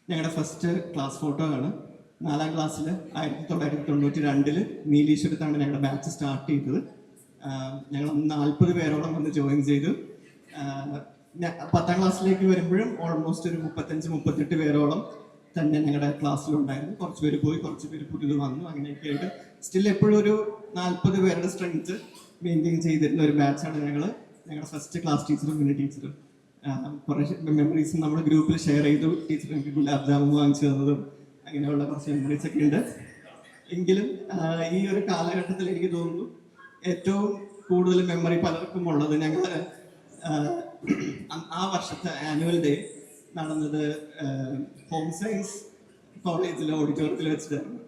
ഞങ്ങളുടെ first class photo ആണ്. 4ാം ക്ലാസ്സിൽ 1992 നീലീശ്വരത്താണ് ഞങ്ങളുടെ ബാച്ച് സ്റ്റാർട്ട് ചെയ്തത്. ഞങ്ങൾ 40 പേരോളം വന്ന് ജോയിൻ ചെയ്തു. 10ാം ക്ലാസ്സിലേക്ക് വരുമ്പോഴും ഓൾമോസ്റ്റ് ഒരു 35-38 പേരോളം തന്നെ ഞങ്ങളുടെ ക്ലാസ്സിലുണ്ടായിരുന്നു. കുറച്ച് പേര് പോയി, കുറച്ച് പേര് പുതിയത് വന്നു. അങ്ങനെയൊക്കെ ആയിട്ട് സ്റ്റിൽ എപ്പോഴും ഒരു 40 പേരുടെ സ്ട്രെങ്ത് മെയിൻറ്റെയിൻ ചെയ്തിരുന്ന ഒരു ബാച്ചാണ് ഞങ്ങളുടെ ഫസ്റ്റ് ക്ലാസ് ടീച്ചറും പിന്നെ ടീച്ചറും. കുറേ മെമ്മറീസും നമ്മൾ ഗ്രൂപ്പിൽ ഷെയർ ചെയ്തു. ടീച്ചർ എനിക്ക് ഗുലാബ് ജാമുൻ വാങ്ങിച്ചു തന്നതും അങ്ങനെയുള്ള കുറച്ച് മെമ്മറീസ് ഒക്കെ ഉണ്ട്. എങ്കിലും ഈ ഒരു കാലഘട്ടത്തിൽ എനിക്ക് തോന്നുന്നു ഏറ്റവും കൂടുതൽ മെമ്മറി പലർക്കും ഉള്ളത് ഞങ്ങൾ ആ വർഷത്തെ ആനുവൽ ഡേ നടന്നത് ഹോം സയൻസ് കോളേജിലെ ഓഡിറ്റോറിയത്തിൽ വെച്ചിട്ടായിരുന്നു.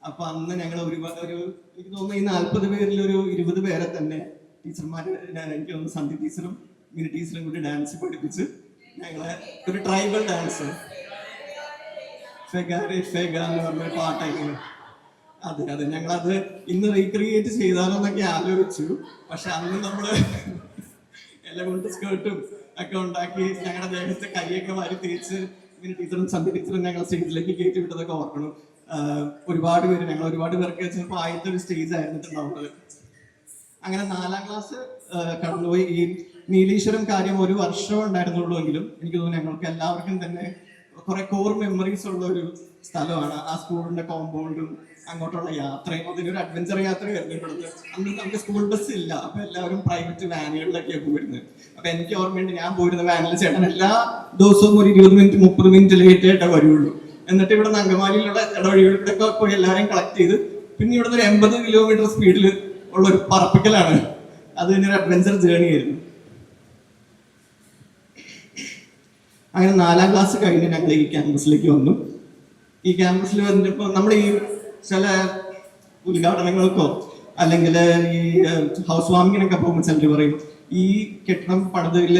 അപ്പോൾ അന്ന് ഞങ്ങൾ എനിക്ക് തോന്നുന്നു ഈ 40 പേരിൽ ഒരു 20 പേരെ തന്നെ ടീച്ചർമാർ, എനിക്ക് തോന്നുന്നു സന്ധി ടീച്ചറും മിനി ടീച്ചറും കൂടി ഡാൻസ് പഠിപ്പിച്ച് ഞങ്ങളെ ഒരു ട്രൈബൽ ഡാൻസ് എന്ന് പറഞ്ഞ പാട്ടായിരുന്നു. അതെ ഞങ്ങളത് ഇന്ന് റീക്രിയേറ്റ് ചെയ്താലോ എന്നൊക്കെ ആലോചിച്ചു. പക്ഷെ അന്ന് നമ്മള് എല്ലാം കൊണ്ട് സ്കേർട്ടും ഒക്കെ ഉണ്ടാക്കി ഞങ്ങളുടെ ദേഹത്തെ കൈയൊക്കെ വാരി തേച്ച് മിനി ടീച്ചറും സന്ധി ടീച്ചറും ഞങ്ങൾ സ്റ്റേജിലേക്ക് കയറ്റി വിട്ടതൊക്കെ ഓർക്കണം. ഞങ്ങൾ ഒരുപാട് പേർക്ക് ചിലപ്പോൾ ആദ്യത്തെ ഒരു സ്റ്റേജ് ആയിരുന്നിട്ടുണ്ടാവുന്നത്. അങ്ങനെ 4ാം ക്ലാസ് കടന്നുപോയി. ഈ നീലീശ്വരം കാര്യം ഒരു വർഷം ഉണ്ടായിരുന്നുള്ളൂ എങ്കിലും എനിക്ക് തോന്നുന്നു ഞങ്ങൾക്ക് എല്ലാവർക്കും തന്നെ കുറെ കോർ മെമ്മറീസ് ഉള്ള ഒരു സ്ഥലമാണ് ആ സ്കൂളിന്റെ കോമ്പൗണ്ടും അങ്ങോട്ടുള്ള യാത്രയും. അതിനൊരു അഡ്വഞ്ചർ യാത്രയായിരുന്നു ഇവിടുത്തെ. അന്ന് നമുക്ക് സ്കൂൾ ബസ് ഇല്ല, അപ്പൊ എല്ലാവരും പ്രൈവറ്റ് വാനുകളിലൊക്കെയാണ് പോയിരുന്നത്. അപ്പൊ എനിക്ക് ഓർമ്മയുണ്ട്, ഞാൻ പോയിരുന്ന വാനിൽ ചേട്ടൻ എല്ലാ ദിവസവും ഒരു 20 മിനിറ്റ് 30 മിനിറ്റ് ലേറ്റ് ആയിട്ടേ വരുള്ളൂ. എന്നിട്ട് ഇവിടെ അങ്കമാലിയിലുള്ള ഇടവഴികളിലൊക്കെ പോയി എല്ലാവരെയും കളക്ട് ചെയ്ത് പിന്നെ ഇവിടുന്ന് ഒരു 80 കിലോമീറ്റർ സ്പീഡിൽ ഉള്ള ഒരു പറപ്പിക്കലാണ്. അത് ഒരു അഡ്വഞ്ചർ ജേർണി ആയിരുന്നു. അങ്ങനെ 4ാം ക്ലാസ് കഴിഞ്ഞ് ഞങ്ങൾ ഈ ക്യാമ്പസിലേക്ക് വന്നു. ഈ ക്യാമ്പസിൽ വന്നപ്പോൾ നമ്മൾ ഈ ചില ഉദ്ഘാടനങ്ങൾക്കോ അല്ലെങ്കിൽ ഈ ഹൗസ് വാമിങ്ങിനൊക്കെ പോകുമ്പോൾ ചിലർ പറയും ഈ കെട്ടിടം പണിതില്ല,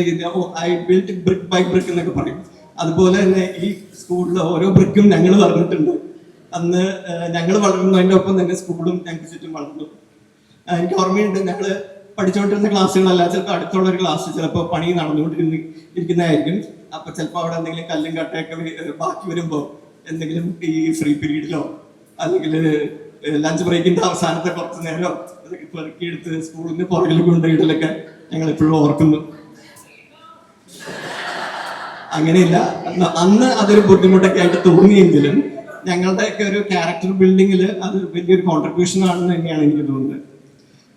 I built brick by brick എന്നൊക്കെ പറയും. അതുപോലെ തന്നെ ഈ സ്കൂളിലെ ഓരോ ബ്രിക്കും ഞങ്ങൾ പറഞ്ഞിട്ടുണ്ട്. അന്ന് ഞങ്ങൾ വളർന്നതിൻ്റെ ഒപ്പം തന്നെ സ്കൂളും ഞങ്ങൾക്ക് ചുറ്റും വളർന്നു. എനിക്ക് ഓർമ്മയുണ്ട്, ഞങ്ങൾ പഠിച്ചുകൊണ്ടിരുന്ന ക്ലാസ്സുകളല്ല, ചിലപ്പോൾ അടുത്തുള്ള ഒരു ക്ലാസ് ചിലപ്പോൾ പണി നടന്നുകൊണ്ടിരിക്കുന്നതായിരിക്കും. അപ്പൊ ചിലപ്പോൾ അവിടെ എന്തെങ്കിലും കല്ലും കട്ടയൊക്കെ ബാക്കി വരുമ്പോൾ എന്തെങ്കിലും ഈ ഫ്രീ പീരീഡിലോ അല്ലെങ്കിൽ ലഞ്ച് ബ്രേക്കിന്റെ അവസാനത്തെ കുറച്ച് നേരമോ അതൊക്കെ പെറുക്കിയെടുത്ത് സ്കൂളിന് പുറകിൽ കൊണ്ടുപോയിട്ടൊക്കെ ഞങ്ങൾ എപ്പോഴും ഓർക്കുന്നു. അങ്ങനെയില്ല, അന്ന് അതൊരു ബുദ്ധിമുട്ടൊക്കെ ആയിട്ട് തോന്നിയെങ്കിലും ഞങ്ങളുടെയൊക്കെ ഒരു ക്യാരക്ടർ ബിൽഡിങ്ങിൽ അത് വലിയൊരു കോൺട്രിബ്യൂഷൻ ആണെന്ന് തന്നെയാണ് എനിക്ക് തോന്നുന്നത്.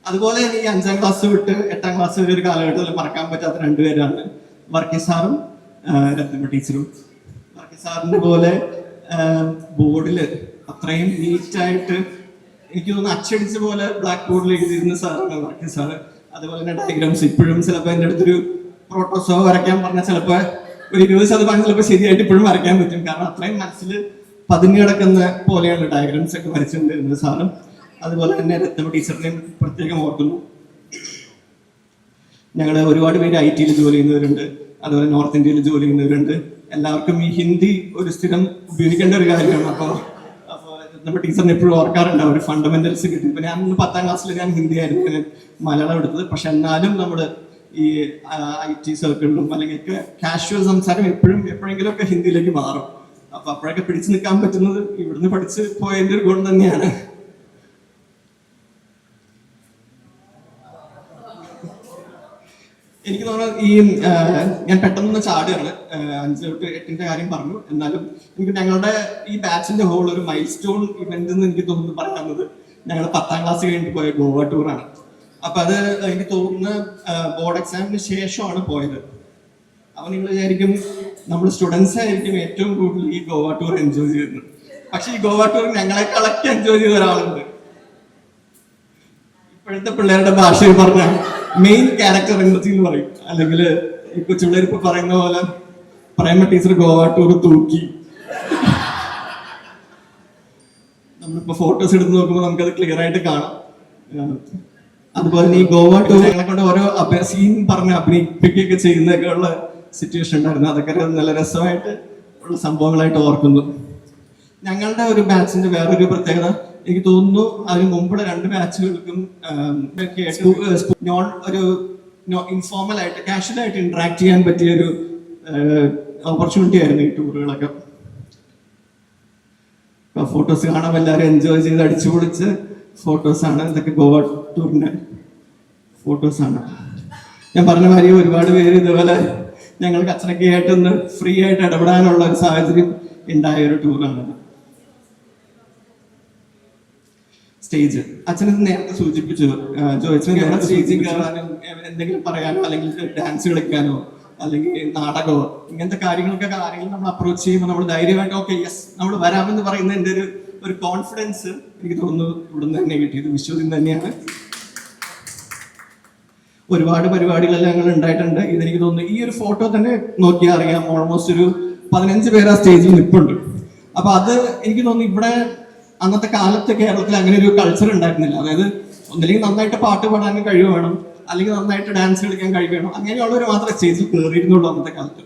അതുപോലെ തന്നെ ഈ 5ാം ക്ലാസ് വിട്ട് 8ാം ക്ലാസ് വരെ ഒരു കാലഘട്ടത്തിൽ മറക്കാൻ പറ്റാത്ത 2 പേരാണ് വർക്കി സാറും രത്നമ്മ ടീച്ചറും. വർക്കി സാറിന്റെ പോലെ ബോർഡില് അത്രയും നീറ്റായിട്ട് എനിക്ക് തോന്നുന്നു അച്ചടിച്ച പോലെ ബ്ലാക്ക് ബോർഡിൽ എഴുതിയിരുന്ന സാറാണ് വർക്കി സാറ്. അതുപോലെ തന്നെ ഡയഗ്രാംസ് ഇപ്പോഴും ചിലപ്പോൾ എൻ്റെ അടുത്തൊരു പ്രോട്ടോസോ വരയ്ക്കാൻ പറഞ്ഞാൽ ചിലപ്പോൾ ഒരു 20% ചിലപ്പോൾ ശരിയായിട്ട് ഇപ്പോഴും വരയ്ക്കാൻ പറ്റും. കാരണം അത്രയും മനസ്സിൽ പതിഞ്ഞു കിടക്കുന്ന പോലെയാണ് ഡയഗ്രാംസ് ഒക്കെ വരച്ചുകൊണ്ടിരുന്നത് സാറും. അതുപോലെ തന്നെ രത്നമ്മ ടീച്ചറിനെയും പ്രത്യേകം ഓർക്കുന്നു. ഞങ്ങൾ ഒരുപാട് പേര് IT ജോലി ചെയ്യുന്നവരുണ്ട്, അതുപോലെ നോർത്ത് ഇന്ത്യയിൽ ജോലി ചെയ്യുന്നവരുണ്ട്. എല്ലാവർക്കും ഈ ഹിന്ദി ഒരു സ്ഥിരം ഉപയോഗിക്കേണ്ട ഒരു കാര്യമാണ്. അപ്പോൾ രത്നമ്മ ടീച്ചറിന് എപ്പോഴും ഓർക്കാറുണ്ട് ഒരു ഫണ്ടമെന്റൽസ് കിട്ടി. ഇപ്പൊ ഞാൻ 10ാം ക്ലാസ്സിൽ ഞാൻ ഹിന്ദി ആയിരുന്നു മലയാളം എടുത്തത്. പക്ഷെ എന്നാലും നമ്മൾ ഈ IT സർക്കിളിലും അല്ലെങ്കിൽ കാഷ്വൽ സംസാരം എപ്പോഴെങ്കിലും ഒക്കെ ഹിന്ദിയിലേക്ക് മാറും. അപ്പൊ അപ്പോഴൊക്കെ പിടിച്ചു നിൽക്കാൻ പറ്റുന്നത് ഇവിടുന്ന് പഠിച്ച് പോയതിന്റെ ഒരു ഗുണം തന്നെയാണ്. എനിക്ക് തോന്നുന്നത് ഈ ഞാൻ പെട്ടെന്ന് ചാടുകയാണ്, 5 തൊട്ട് 8ന്റെ കാര്യം പറഞ്ഞു. എന്നാലും എനിക്ക് ഞങ്ങളുടെ ഈ ബാച്ചിന്റെ ഹോൾ ഒരു മൈൽ സ്റ്റോൺ ഇവന്റ് എന്ന് എനിക്ക് തോന്നുന്നു പറയുന്നത് ഞങ്ങൾ 10ാം ക്ലാസ് കഴിഞ്ഞിട്ട് പോയ ഗോവ ടൂറാണ്. അപ്പൊ അത് എനിക്ക് തോന്നുന്ന ബോർഡ് എക്സാമിന് ശേഷമാണ് പോയത്. അപ്പൊ നിങ്ങൾ വിചാരിക്കും നമ്മൾ സ്റ്റുഡൻസ് ആയിരിക്കും ഏറ്റവും കൂടുതൽ ഈ ഗോവ ടൂർ എൻജോയ് ചെയ്യുന്നത്. പക്ഷെ ഈ ഗോവ ടൂർ ഞങ്ങളെക്കാളൊക്കെ എൻജോയ് ചെയ്ത ഒരാളുണ്ട്. ഇപ്പോഴത്തെ പിള്ളേരുടെ ഭാഷയിൽ പറഞ്ഞ മെയിൻ ക്യാരക്ടർ എനർജി എന്ന് പറയും. അല്ലെങ്കിൽ ഈ കൊച്ചുപിള്ളേർ ഇപ്പൊ പറയുന്ന പോലെ പ്രേമ ടീച്ചർ ഗോവ ടൂർ തൂക്കി. നമ്മളിപ്പോ ഫോട്ടോസ് എടുത്ത് നോക്കുമ്പോൾ നമുക്കത് ക്ലിയർ ആയിട്ട് കാണാം. അതുപോലെ ഈ ഗോവ ടൂർ ഞങ്ങളെ കൊണ്ട് ഓരോ സീൻ പറഞ്ഞ് അഭിനയിപ്പിക്കുകയൊക്കെ ചെയ്യുന്നതൊക്കെ ഉള്ള സിറ്റുവേഷൻ ഉണ്ടായിരുന്നു. അതൊക്കെ നല്ല രസമായിട്ട് ഉള്ള സംഭവങ്ങളായിട്ട് ഓർക്കുന്നു. ഞങ്ങളുടെ ഒരു ബാച്ചിന്റെ വേറൊരു പ്രത്യേകത എനിക്ക് തോന്നുന്നു, അതിന് മുമ്പുള്ള 2 ബാച്ചുകൾക്കും ഇൻഫോർമൽ ആയിട്ട് കാഷ്വൽ ആയിട്ട് ഇന്ററാക്ട് ചെയ്യാൻ പറ്റിയ ഒരു ഓപ്പർച്യൂണിറ്റി ആയിരുന്നു ഈ ടൂറുകളൊക്കെ. ഫോട്ടോസ് കാണാൻ എല്ലാവരും എൻജോയ് ചെയ്ത് അടിച്ചു പൊളിച്ച് ഫോട്ടോസാണ് ഇതൊക്കെ. ഗോവ ടൂറിൻ്റെ ഫോട്ടോസാണ്. ഞാൻ പറഞ്ഞ മാതിരി ഒരുപാട് പേര് ഇതുപോലെ ഞങ്ങൾക്ക് അച്ഛനൊക്കെ ആയിട്ടൊന്ന് ഫ്രീ ആയിട്ട് ഇടപെടാനുള്ള ഒരു സാഹചര്യം ഉണ്ടായ ഒരു ടൂറാണ്. സ്റ്റേജ് അച്ഛനത് നേരത്തെ സൂചിപ്പിച്ചു. ജോയിച്ചിന് സ്റ്റേജിൽ കയറാനും എന്തെങ്കിലും പറയാനോ അല്ലെങ്കിൽ ഡാൻസ് കളിക്കാനോ അല്ലെങ്കിൽ നാടകമോ ഇങ്ങനത്തെ കാര്യങ്ങളൊക്കെ ആരെങ്കിലും നമ്മൾ അപ്രോച്ച് ചെയ്യുമ്പോൾ നമ്മൾ ധൈര്യമായിട്ട് ഓക്കെ യെസ് നമ്മൾ വരാമെന്ന് പറയുന്നതിൻ്റെ ഒരു കോൺഫിഡൻസ് എനിക്ക് തോന്നുന്നു ഇവിടുന്ന് തന്നെ കിട്ടിയത്. വിശ്വസിൽ തന്നെയാണ്. ഒരുപാട് പരിപാടികളെല്ലാം ഞങ്ങൾ ഉണ്ടായിട്ടുണ്ട്. ഇതെനിക്ക് തോന്നുന്നു ഈ ഒരു ഫോട്ടോ തന്നെ നോക്കിയാൽ അറിയാം, ഓൾമോസ്റ്റ് ഒരു 15 പേര് ആ സ്റ്റേജിൽ നിൽപ്പുണ്ട്. അപ്പൊ അത് എനിക്ക് തോന്നുന്നു ഇവിടെ അന്നത്തെ കാലത്ത് കേരളത്തിൽ അങ്ങനെ ഒരു കൾച്ചർ ഉണ്ടായിരുന്നില്ല. അതായത് ഒന്നില്ലെങ്കിൽ നന്നായിട്ട് പാട്ട് പാടാനും കഴിവ് വേണം, അല്ലെങ്കിൽ നന്നായിട്ട് ഡാൻസ് കളിക്കാൻ കഴിവ് വേണം. അങ്ങനെയുള്ളവർ മാത്രമേ സ്റ്റേജിൽ കയറിയിരുന്നുള്ളൂ അന്നത്തെ കാലത്ത്.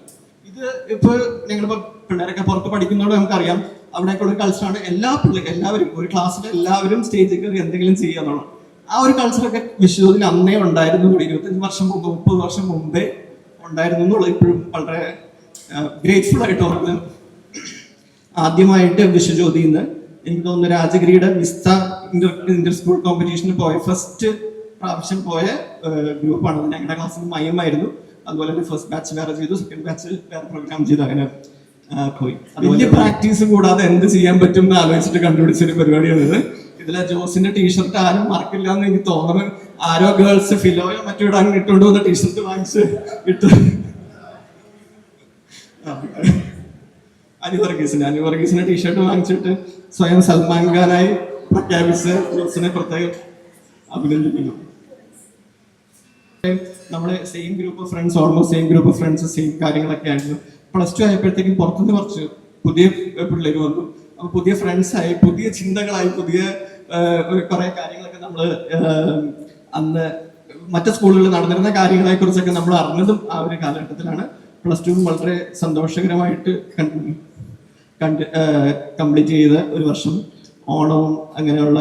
ഇത് ഇപ്പൊ ഞങ്ങളിപ്പോ പിള്ളേരൊക്കെ പുറത്ത് പഠിക്കുന്നതോടെ നമുക്കറിയാം അവിടേക്കുള്ള ഒരു കൾച്ചറാണ്. എല്ലാവരും ഒരു ക്ലാസ്സിലെ എല്ലാവരും സ്റ്റേജിൽ കയറി എന്തെങ്കിലും ചെയ്യാന്നുള്ളത്. ആ ഒരു കൾച്ചറൊക്കെ വിശ്വത്തിൽ അന്നേ ഉണ്ടായിരുന്നു. 25 വർഷം മുമ്പ് 30 വർഷം മുമ്പേ ഉണ്ടായിരുന്നു എന്നുള്ളത് ഇപ്പോഴും വളരെ ഗ്രേറ്റ്ഫുൾ ആയിട്ട് ഓർമ്മ. ആദ്യമായിട്ട് വിശ്വജ്യോതിന്ന് എനിക്ക് തോന്നുന്നു രാജഗിരിയുടെ വിസ്ത ഇന്റർ സ്കൂൾ കോമ്പറ്റീഷന് പോയ ഫസ്റ്റ് പ്രാവശ്യം പോയ ഗ്രൂപ്പാണ്. ഞങ്ങളുടെ ക്ലാസ്സിൽ മയമായിരുന്നു. അതുപോലെ തന്നെ ഫസ്റ്റ് ബാച്ച് വേറെ ചെയ്തു, സെക്കൻഡ് ബാച്ച് വേറെ പ്രോഗ്രാം ചെയ്തു. അങ്ങനെ പോയി. വലിയ പ്രാക്ടീസ് കൂടാതെ എന്ത് ചെയ്യാൻ പറ്റും എന്ന് ആലോചിച്ചിട്ട് കണ്ടുപിടിച്ചൊരു പരിപാടിയാണിത്. ഇതിലെ ജോസിന്റെ ടീഷർട്ട് ആരും മറക്കില്ല എന്ന് എനിക്ക് തോന്നുന്നു. ആരോ ഗേൾസ് ഫിലോയോ മറ്റോ ഇടാൻ ഇട്ടുകൊണ്ട് വന്ന ടീഷർട്ട് വാങ്ങിച്ച് ഇട്ട് അനുവർഗീസിന്റെ ടീഷർട്ട് വാങ്ങിച്ചിട്ട് സ്വയം സൽമാൻ ഖാനായി പ്രഖ്യാപിച്ച് ജോസിനെ പ്രത്യേകം അഭിനന്ദിക്കുന്നു. നമ്മുടെ same group of friends, almost same group of friends, same കാര്യങ്ങളൊക്കെ ആയിരുന്നു. +2 ആയപ്പോഴത്തേക്കും പുറത്തുനിന്ന് കുറച്ച് പുതിയ പിള്ളേർ വന്നു. അപ്പൊ പുതിയ ഫ്രണ്ട്സായി, പുതിയ ചിന്തകളായി, പുതിയ കുറെ കാര്യങ്ങളൊക്കെ നമ്മൾ അന്ന് മറ്റു സ്കൂളുകളിൽ നടന്നിരുന്ന കാര്യങ്ങളെ കുറിച്ചൊക്കെ നമ്മൾ അറിഞ്ഞതും ആ ഒരു കാലഘട്ടത്തിലാണ്. +2 വളരെ സന്തോഷകരമായിട്ട് കംപ്ലീറ്റ് ചെയ്ത ഒരു വർഷം. ഓണവും അങ്ങനെയുള്ള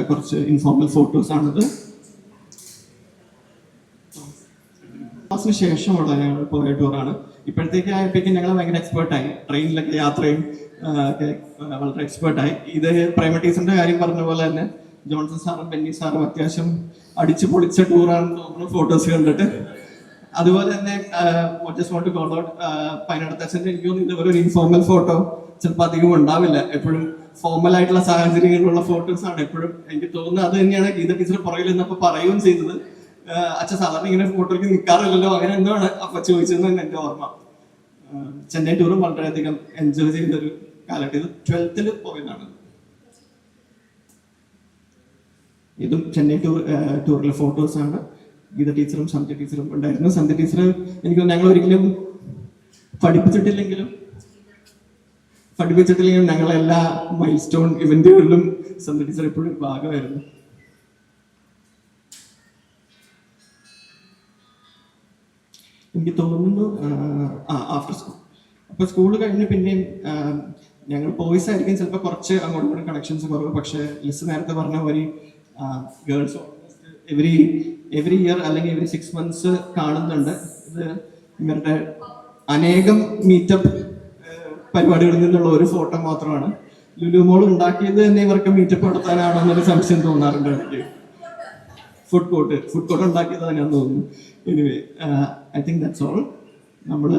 കുറച്ച് ഇൻഫോർമൽ ഫോട്ടോസ് ആണിത്. ക്ലാസ്സിന് ശേഷമുള്ള ഞങ്ങൾ പോയ ടൂറാണ്. ഇപ്പോഴത്തേക്ക് ആയപ്പോഴേക്കും ഞങ്ങൾ ഭയങ്കര എക്സ്പേർട്ടായി. ട്രെയിനിലൊക്കെ യാത്രയും ഒക്കെ വളരെ എക്സ്പേർട്ടായി. ഇത് പ്രൈമ ടീച്ചറിന്റെ കാര്യം പറഞ്ഞ പോലെ തന്നെ ജോൺസൺ സാറും ബെന്നി സാറും അത്യാവശ്യം അടിച്ചു പൊളിച്ച ടൂറാണെന്ന് തോന്നുന്നു ഫോട്ടോസ് കണ്ടിട്ട്. അതുപോലെ തന്നെ പൈനടത്തച്ഛൻ്റെ എനിക്ക് തോന്നുന്നു ഇതുപോലെ ഒരു ഇൻഫോർമൽ ഫോട്ടോ ചിലപ്പോൾ അധികം ഉണ്ടാവില്ല. എപ്പോഴും ഫോർമൽ ആയിട്ടുള്ള സാഹചര്യങ്ങളിലുള്ള ഫോട്ടോസ് ആണ് എപ്പോഴും എനിക്ക് തോന്നുന്നത്. അത് തന്നെയാണ് ഗീത ടീച്ചർ പുറകിൽ നിന്നപ്പോൾ പറയുകയും ചെയ്തത്. അച്ഛൻ സാധാരണ ഇങ്ങനെ ഫോട്ടോയ്ക്ക് നിൽക്കാറില്ലല്ലോ, അങ്ങനെ എന്താണ് അപ്പൊ ചോദിച്ചതെന്ന് എൻ്റെ ഓർമ്മ. ചെന്നൈ ടൂറും വളരെയധികം എൻജോയ് ചെയ്തൊരു കാലഘട്ടം. ഇത് 12th പോയതാണ്. ഇതും ചെന്നൈ ടൂറിലെ ഫോട്ടോസ് ആണ്. ഗീത ടീച്ചറും സന്ധ്യ ടീച്ചറും ഉണ്ടായിരുന്നു. സന്ധ്യ ടീച്ചർ എനിക്ക് ഞങ്ങൾ ഒരിക്കലും പഠിപ്പിച്ചിട്ടില്ലെങ്കിലും ഞങ്ങളെല്ലാ മൈൽ സ്റ്റോൺ ഇവന്റുകളിലും സന്ധ്യ ടീച്ചർ എപ്പോഴും ഭാഗമായിരുന്നു. എനിക്ക് തോന്നുന്നു ആഫ്റ്റർ സ്കൂൾ. അപ്പോൾ സ്കൂൾ കഴിഞ്ഞ് പിന്നെയും ഞങ്ങൾ ബോയ്സ് ആയിരിക്കും ചിലപ്പോൾ കുറച്ച് അങ്ങോട്ടും ഇങ്ങോട്ടും കണക്ഷൻസ് കുറവ്. പക്ഷേ ലിസ് നേരത്തെ പറഞ്ഞ പോലെ ഗേൾസ് എവറി ഇയർ അല്ലെങ്കിൽ എവറി 6 months കാണുന്നുണ്ട്. ഇത് ഇവരുടെ അനേകം മീറ്റപ്പ് പരിപാടികളിൽ നിന്നുള്ള ഒരു ഫോട്ടോ മാത്രമാണ്. ലുലുമോൾ ഉണ്ടാക്കിയത് തന്നെ ഇവർക്ക് മീറ്റപ്പ് നടത്താനാണോ എന്നൊരു സംശയം തോന്നാറുണ്ട് എനിക്ക്. ഫുഡ് കോർട്ട് ഉണ്ടാക്കിയത് തന്നെയാണെന്ന് തോന്നുന്നു. Anyway I think that's all. നമ്മൾ